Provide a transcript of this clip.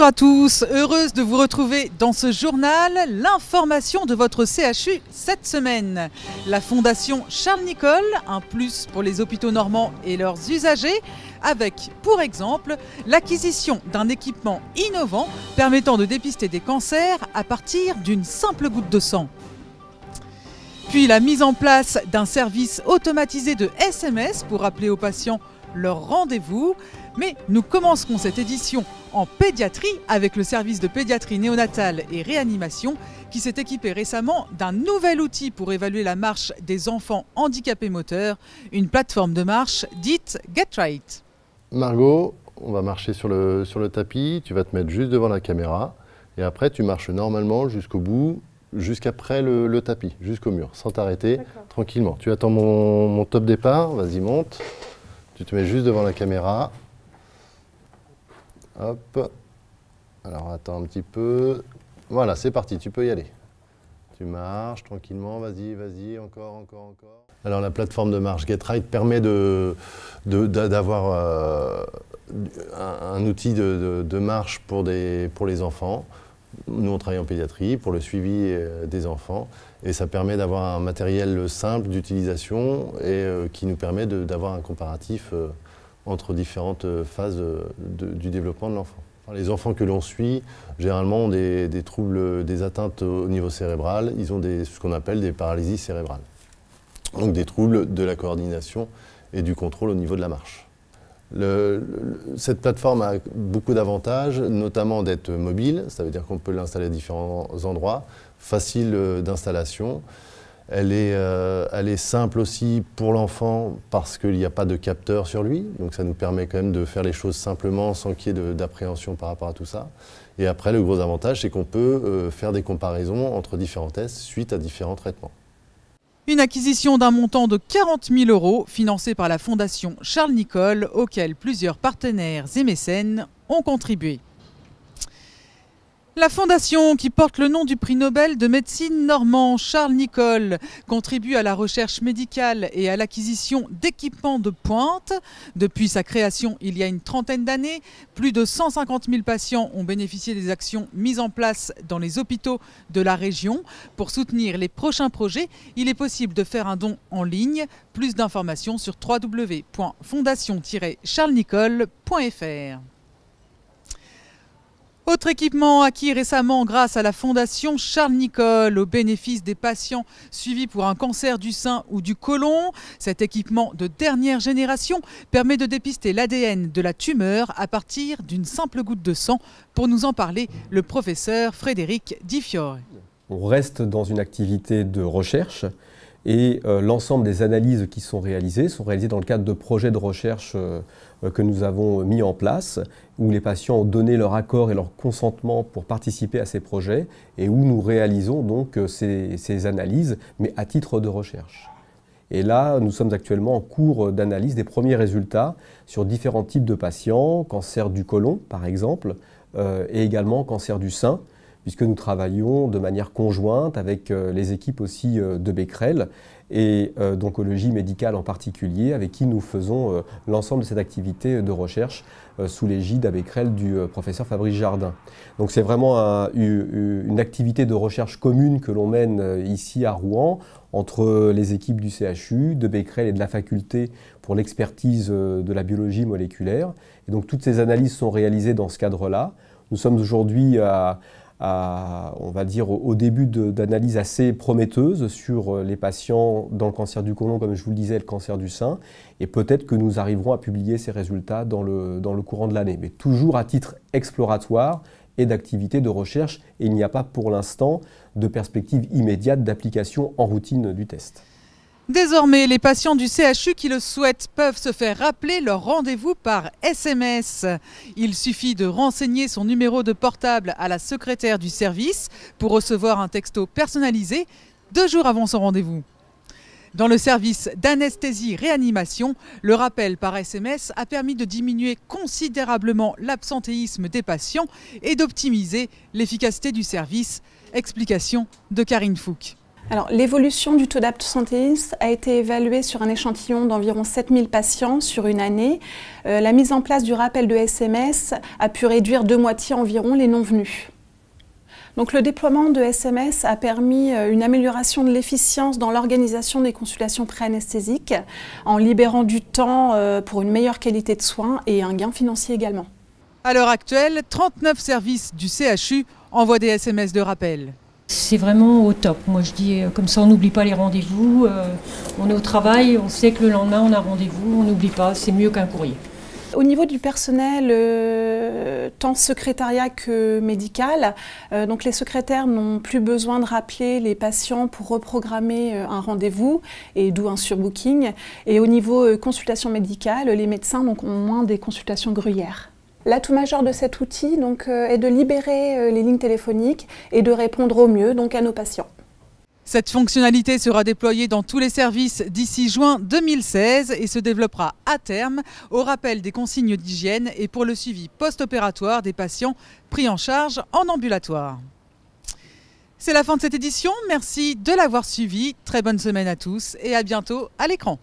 Bonjour à tous, heureuse de vous retrouver dans ce journal. L'information de votre CHU cette semaine. La Fondation Charles Nicolle, un plus pour les hôpitaux normands et leurs usagers, avec, pour exemple, l'acquisition d'un équipement innovant permettant de dépister des cancers à partir d'une simple goutte de sang. Puis la mise en place d'un service automatisé de SMS pour rappeler aux patients leur rendez-vous. Mais nous commencerons cette édition en pédiatrie avec le service de pédiatrie néonatale et réanimation qui s'est équipé récemment d'un nouvel outil pour évaluer la marche des enfants handicapés moteurs, une plateforme de marche dite GetRight. Margot, on va marcher sur le tapis, tu vas te mettre juste devant la caméra et après tu marches normalement jusqu'au bout, jusqu'après le tapis, jusqu'au mur, sans t'arrêter, tranquillement. Tu attends mon top départ, vas-y monte, tu te mets juste devant la caméra. Hop, alors attends un petit peu, voilà c'est parti, tu peux y aller. Tu marches tranquillement, vas-y, encore. Alors la plateforme de marche GetRight permet d'avoir un outil de marche pour les enfants. Nous on travaille en pédiatrie pour le suivi des enfants et ça permet d'avoir un matériel simple d'utilisation et qui nous permet d'avoir un comparatif entre différentes phases du développement de l'enfant. Les enfants que l'on suit, généralement, ont des troubles, des atteintes au niveau cérébral. Ils ont ce qu'on appelle des paralysies cérébrales. Donc des troubles de la coordination et du contrôle au niveau de la marche. Cette plateforme a beaucoup d'avantages, notamment d'être mobile, ça veut dire qu'on peut l'installer à différents endroits, facile d'installation. Elle est simple aussi pour l'enfant parce qu'il n'y a pas de capteur sur lui, donc ça nous permet quand même de faire les choses simplement sans qu'il y ait d'appréhension par rapport à tout ça. Et après, le gros avantage, c'est qu'on peut faire des comparaisons entre différents tests suite à différents traitements. Une acquisition d'un montant de 40 000 € financée par la Fondation Charles Nicolle, auquel plusieurs partenaires et mécènes ont contribué. La fondation qui porte le nom du prix Nobel de médecine normand Charles Nicolle contribue à la recherche médicale et à l'acquisition d'équipements de pointe. Depuis sa création il y a une trentaine d'années, plus de 150 000 patients ont bénéficié des actions mises en place dans les hôpitaux de la région. Pour soutenir les prochains projets, il est possible de faire un don en ligne. Plus d'informations sur www.fondation-charlesnicolle.fr. Autre équipement acquis récemment grâce à la Fondation Charles Nicolle au bénéfice des patients suivis pour un cancer du sein ou du côlon. Cet équipement de dernière génération permet de dépister l'ADN de la tumeur à partir d'une simple goutte de sang. Pour nous en parler, le professeur Frédéric Di Fiore. On reste dans une activité de recherche et l'ensemble des analyses qui sont réalisées dans le cadre de projets de recherche que nous avons mis en place, où les patients ont donné leur accord et leur consentement pour participer à ces projets et où nous réalisons donc ces analyses, mais à titre de recherche. Et là, nous sommes actuellement en cours d'analyse des premiers résultats sur différents types de patients, cancer du côlon par exemple, et également cancer du sein, puisque nous travaillons de manière conjointe avec les équipes aussi de Becquerel et d'oncologie médicale en particulier, avec qui nous faisons l'ensemble de cette activité de recherche sous l'égide à Becquerel du professeur Fabrice Jardin. Donc c'est vraiment une activité de recherche commune que l'on mène ici à Rouen, entre les équipes du CHU, de Becquerel et de la faculté pour l'expertise de la biologie moléculaire. Et donc toutes ces analyses sont réalisées dans ce cadre-là. Nous sommes aujourd'hui on va dire, au début d'analyses assez prometteuses sur les patients dans le cancer du côlon, comme je vous le disais, le cancer du sein. Et peut-être que nous arriverons à publier ces résultats dans le courant de l'année, mais toujours à titre exploratoire et d'activité de recherche. Et il n'y a pas pour l'instant de perspective immédiate d'application en routine du test. Désormais, les patients du CHU qui le souhaitent peuvent se faire rappeler leur rendez-vous par SMS. Il suffit de renseigner son numéro de portable à la secrétaire du service pour recevoir un texto personnalisé 2 jours avant son rendez-vous. Dans le service d'anesthésie-réanimation, le rappel par SMS a permis de diminuer considérablement l'absentéisme des patients et d'optimiser l'efficacité du service. Explication de Karine Fouque. Alors, l'évolution du taux d'absentéisme a été évaluée sur un échantillon d'environ 7000 patients sur une année. La mise en place du rappel de SMS a pu réduire de moitié environ les non-venus. Donc, le déploiement de SMS a permis une amélioration de l'efficience dans l'organisation des consultations pré-anesthésiques, en libérant du temps pour une meilleure qualité de soins et un gain financier également. À l'heure actuelle, 39 services du CHU envoient des SMS de rappel. C'est vraiment au top. Moi je dis comme ça on n'oublie pas les rendez-vous, on est au travail, on sait que le lendemain on a rendez-vous, on n'oublie pas, c'est mieux qu'un courrier. Au niveau du personnel, tant secrétariat que médical, donc les secrétaires n'ont plus besoin de rappeler les patients pour reprogrammer un rendez-vous, et d'où un surbooking. Et au niveau consultation médicale, les médecins donc, ont moins des consultations gruyères. L'atout majeur de cet outil donc, est de libérer les lignes téléphoniques et de répondre au mieux donc, à nos patients. Cette fonctionnalité sera déployée dans tous les services d'ici juin 2016 et se développera à terme au rappel des consignes d'hygiène et pour le suivi post-opératoire des patients pris en charge en ambulatoire. C'est la fin de cette édition. Merci de l'avoir suivi. Très bonne semaine à tous et à bientôt à l'écran.